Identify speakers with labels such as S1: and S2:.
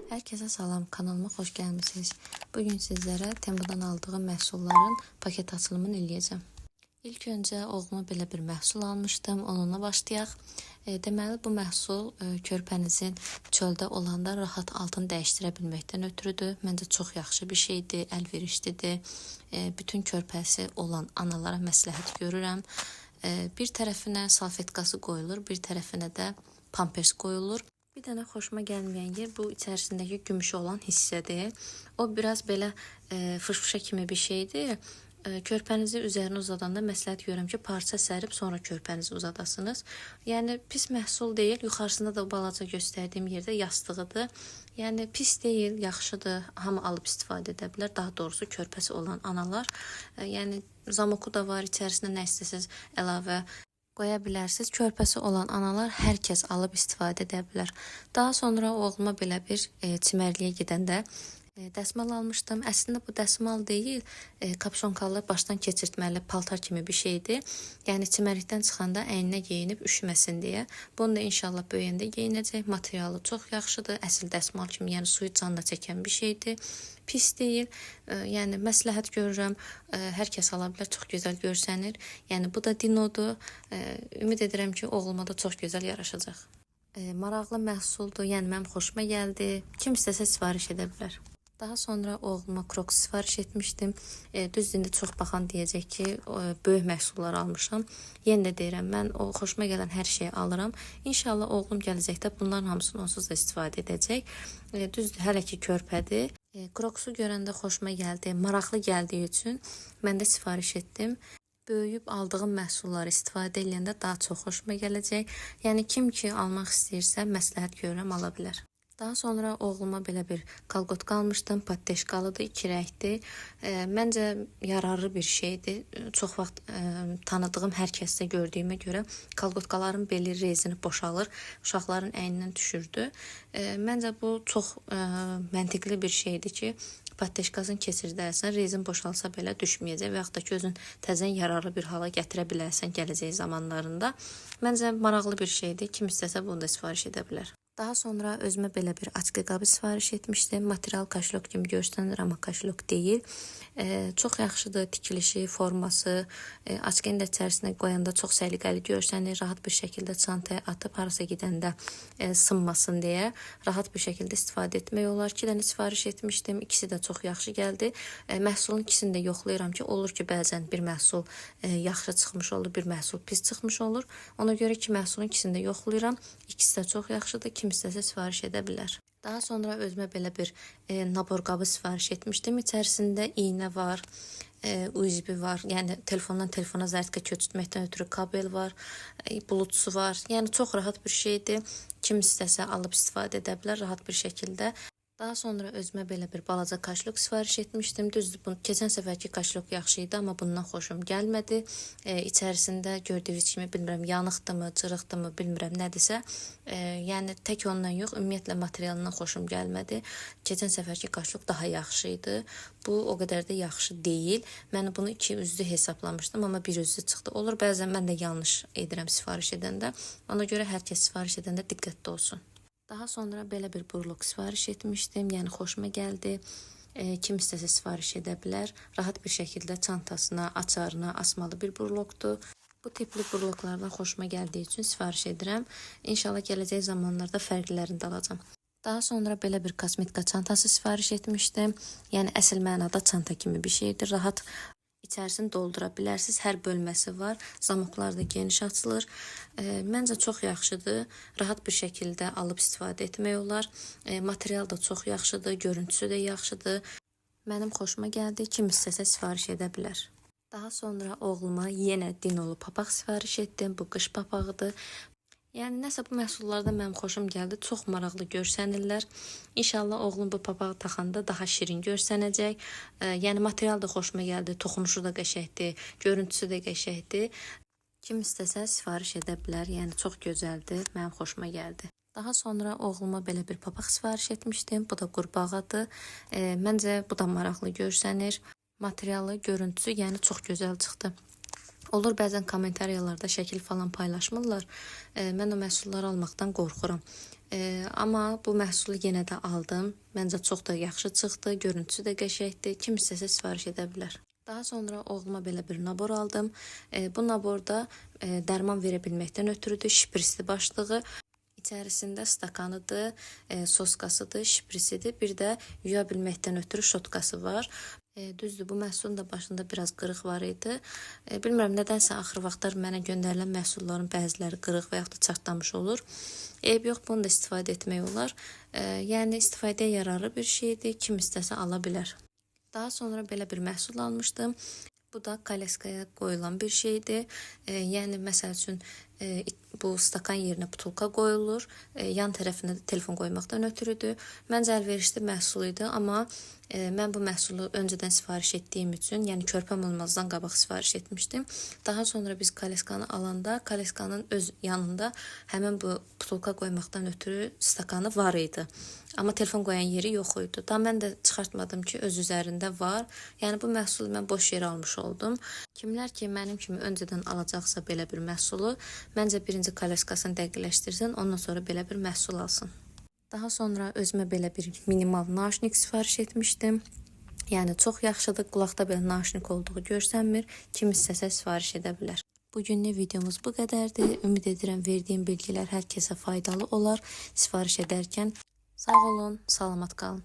S1: Herkese salam, kanalıma xoş gəlmisiniz. Bugün sizlərə Tempodan aldığım məhsulların paket açılımını eləyəcəm. İlk öncə oğluma belə bir məhsul almışdım, onunla başlayaq. Deməli, bu məhsul körpənizin çöldə olanda rahat altını dəyişdirə bilməkdən ötürüdür. Məncə çox yaxşı bir şeydir, əlverişlidir. Bütün körpəsi olan analara məsləhət görürəm. Bir tərəfinə salfetkası qoyulur, bir tərəfinə də pampers qoyulur. Bir dənə xoşuma gəlməyən yer bu içərisindəki gümüş olan hissədir. O biraz belə fışfışa kimi bir şeydir. Körpənizi üzərinə uzadanda məsləhət görürəm ki, parça sərib sonra körpənizi uzadasınız. Yəni pis məhsul deyil. Yuxarısında da balaca göstərdiyim yerdə yastığıdır. Yəni pis deyil, yaxşıdır. Hamı alıb istifadə edə bilər. Daha doğrusu körpəsi olan analar. Yəni zamoku da var, içərisində nə istəsiniz əlavə qoya bilərsiniz. Körpəsi olan analar hər kəs alıb istifadə edə bilər. Daha sonra oğluma belə bir çimərliyə gedəndə dəsmal almışdım. Əslində bu dəsmal deyil, kapşonkalı başdan keçirtməli paltar kimi bir şeydir. Yəni çimərlikdən çıxanda əyninə geyinib üşüməsin deyə. Bunu da inşallah böyüyəndə geyinəcək. Materialı çox yaxşıdır. Əsl dəsmal kimi, yəni suyu canla çəkən bir şeydir. Pis deyil. Yəni məsləhət görürəm. Hər kəs ala bilər, çox gözəl görsənir. Yəni bu da dinodur. Ümid edirəm ki, oğluma da çox gözəl yaraşacaq. Maraqlı məhsuldur. Yəni mənim xoşuma gəldi. Kim istəsə sifariş edə bilər. Daha sonra oğluma Crocs sifariş etmişdim. Düz indi çox baxan deyəcək ki, böyük məhsullar almışam. Yenə də deyirəm, mən o xoşuma gələn hər şeyi alıram. İnşallah oğlum gələcəkdə bunların hamısını onsuz da istifadə edəcək. Düzdür, hələ ki körpədir. Crocs'u görəndə xoşuma gəldi, maraqlı gəldiyi üçün mən də sifariş etdim. Böyüyüb aldığım məhsulları istifadə edəndə daha çox xoşuma gələcək. Yəni kim ki almaq istəyirsə, məsləhət görürəm, ala bilər. Daha sonra oğluma belə bir kalqotka almışdım. Patteşkalıdır, 2 rəngdir. Məncə yararlı bir şeydir. Çox vaxt tanıdığım hər kəsdə gördüyümə görə kalqotkaların beli rezini boşalır, uşaqların əynindən düşürdü. Məncə bu çox məntiqli bir şeydir ki, patteşkasını keçirdərsən, rezin boşalsa belə düşməyəcək və yaxud da ki, özün təzən yararlı bir hala gətirə bilərsən gələcək zamanlarında. Məncə maraqlı bir şeydir. Kim istəsə bunu da sifariş edə bilər. Daha sonra özümə belə bir açqı qabı sifariş etmişdim. Material kaşlok kimi görsənir, amma kaşlok deyil. Çox yaxşıdır tikilişi, forması. Açqını da içərisinə qoyanda çox səliqəli görsənir. Rahat bir şəkildə çantaya atıb harasa gedəndə sınmasın deyə rahat bir şəkildə istifadə etmək olar. 2 dənə sifariş etmişdim. İkisi də çox yaxşı gəldi. Məhsulun ikisini də yoxlayıram ki, olur ki, bəzən bir məhsul yaxşı çıxmış olur, bir məhsul pis çıxmış olur. Ona görə ki, məhsulun ikisini də yoxlayıram. İkisi də çox yaxşıdır. Kim istəsə sifariş edə bilər. Daha sonra özümə belə bir nabor qabı sifariş etmişdim. İçərisində iynə var, USB var. Yəni telefondan telefona zərtqə köçürtməkdən ötürü kabel var, bulutsu var. Yəni çox rahat bir şeydir. Kim istəsə alıb istifadə edə bilər rahat bir şəkildə. Daha sonra özümə belə bir balaca kaşlok sifariş etmişdim. Düzdür, keçən səfərki kaşlok yaxşı idi, amma bundan xoşum gəlmədi. İçərisində gördüyünüz kimi bilmirəm, yanıqdırmı, cırıqdırmı, bilmirəm nədirsə. Yəni tək ondan yox, ümumiyyətlə materialından xoşum gəlmədi. Keçən səfərki kaşlok daha yaxşı idi. Bu o qədər də yaxşı deyil. Mən bunu 2 üzlü hesablamışdım, amma 1 üzlü çıxdı. Olur, bəzən mən də yanlış edirəm sifariş edəndə. Ona görə hər kəs sifariş edəndə diqqətli olsun. Daha sonra belə bir burluq sifariş etmişdim. Yəni xoşuma gəldi. Kim istəsə sifariş edə bilər. Rahat bir şəkildə çantasına, açarına asmalı bir burluqdur. Bu tipli burluqlardan xoşuma gəldiyi üçün sifariş edirəm. İnşallah gələcək zamanlarda fərqlilərini də alacağam. Daha sonra belə bir kosmetika çantası sifariş etmişdim. Yəni əsl mənada çanta kimi bir şeydir. Rahat İçərisini doldura bilərsiniz. Hər bölməsi var. Zamoklar da geniş açılır. Məncə çox yaxşıdır. Rahat bir şəkildə alıb istifadə etmək olar. Material da çox yaxşıdır. Görüntüsü də yaxşıdır. Mənim xoşuma gəldi. Kim istəsə sifariş edə bilər. Daha sonra oğluma yenə dinolu papaq sifariş etdim. Bu qış papağıdır. Yəni nəsə bu məhsullardan mənim xoşum gəldi. Çox maraqlı görsənirlər. İnşallah oğlum bu papağı taxanda daha şirin görsənəcək. Yəni material da xoşuma gəldi. Toxunuşu da qəşəngdir, görüntüsü də qəşəngdir. Kim istəsə sifariş edə bilər. Yəni çox gözəldir. Mənim xoşuma gəldi. Daha sonra oğluma belə bir papaq sifariş etmişdim. Bu da qurbağadır. Məncə bu da maraqlı görsənir. Materialı, görüntüsü yəni çox gözəl çıxdı. Olur, bəzən kommentariyalarda şəkil falan paylaşmırlar. Mən o məhsulları almaqdan qorxuram. Amma bu məhsulu yenə də aldım. Məncə çox da yaxşı çıxdı, görüntüsü də qəşəngdir. Kim istəsə sifariş edə bilər. Daha sonra oğluma belə bir nabor aldım. Bu naborda dərman verə bilməkdən ötürüdür, şprisli başlığı. İçərisində stakanıdır, soskasıdır, şprisidir, bir də yuya bilməkdən ötürü şotkası var. Düzdür, bu məhsulun da başında biraz qırıq var idi. Bilmirəm, nədənsə axır vaxtlar mənə göndərilən məhsulların bəziləri qırıq və yaxud da çatlamış olur. Eyb yox, bunu da istifadə etmək olar. Yəni, istifadəyə yararlı bir şeydir, kim istəsə ala bilər. Daha sonra belə bir məhsul almışdım. Bu da kolyaskaya qoyulan bir şeydir. Yəni, məsəl üçün, bu stakan yerinə butulka qoyulur. Yan tərəfinə də telefon qoymaqdan ötürüdür. Məncə əlverişli məhsul idi, amma mən bu məhsulu öncədən sifariş etdiyim üçün, yəni körpəm olmazdan qabaq sifariş etmişdim. Daha sonra biz kolyaskanı alanda, kolyaskanın öz yanında həmin bu butulka qoymaqdan ötürü stakanı var idi. Amma telefon qoyan yeri yox idi. Daha mən də çıxartmadım ki, öz üzərində var. Yəni, bu məhsulu mən boş yerə almış oldum. Kimlər ki, mənim kimi öncədən alacaqsa belə bir məhsulu, məncə birinci kolyaskasını dəqiqləşdirsin, ondan sonra belə bir məhsul alsın. Daha sonra özümə belə bir minimal naşnik sifariş etmişdim. Yəni, çox yaxşıdır, qulaqda belə naşnik olduğu görsənmir, kim istəsə sifariş edə bilər. Bugünlük videomuz bu qədərdir. Ümid edirəm verdiyim bilgilər hər kəsə faydalı olar. Sifariş edərkən sağ olun, salamat qalın.